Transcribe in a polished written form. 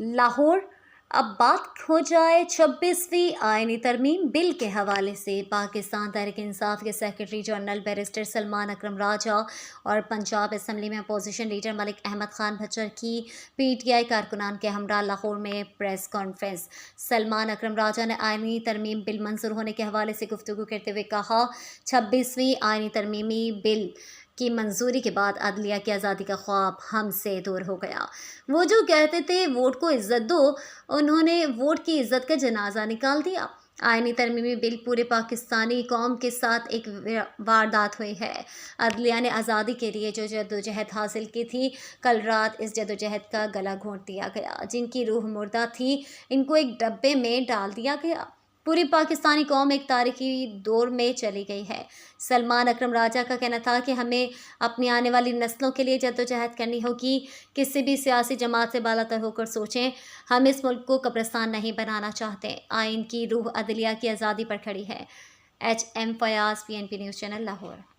لاہور اب بات ہو جائے 26ویں آئینی ترمیم بل کے حوالے سے۔ پاکستان تحریک انصاف کے سیکرٹری جنرل بیرسٹر سلمان اکرم راجہ اور پنجاب اسمبلی میں اپوزیشن لیڈر ملک احمد خان بھچر کی PTI کارکنان کے ہمراہ لاہور میں پریس کانفرنس۔ سلمان اکرم راجہ نے آئینی ترمیم بل منظور ہونے کے حوالے سے گفتگو کرتے ہوئے کہا، 26ویں آئینی ترمیمی بل کی منظوری کے بعد عدلیہ کی آزادی کا خواب ہم سے دور ہو گیا۔ وہ جو کہتے تھے ووٹ کو عزت دو، انہوں نے ووٹ کی عزت کا جنازہ نکال دیا۔ آئینی ترمیمی بل پورے پاکستانی قوم کے ساتھ ایک واردات ہوئی ہے۔ عدلیہ نے آزادی کے لیے جو جدوجہد حاصل کی تھی، کل رات اس جدوجہد کا گلا گھونٹ دیا گیا۔ جن کی روح مردہ تھی، ان کو ایک ڈبے میں ڈال دیا گیا۔ پوری پاکستانی قوم ایک تاریخی دور میں چلی گئی ہے۔ سلمان اکرم راجہ کا کہنا تھا کہ ہمیں اپنی آنے والی نسلوں کے لیے جدوجہد کرنی ہوگی۔ کسی بھی سیاسی جماعت سے بالا تر ہو کر سوچیں، ہم اس ملک کو قبرستان نہیں بنانا چاہتے۔ آئین کی روح عدلیہ کی آزادی پر کھڑی ہے۔ HM Fayyaz, PNP news channel, Lahore.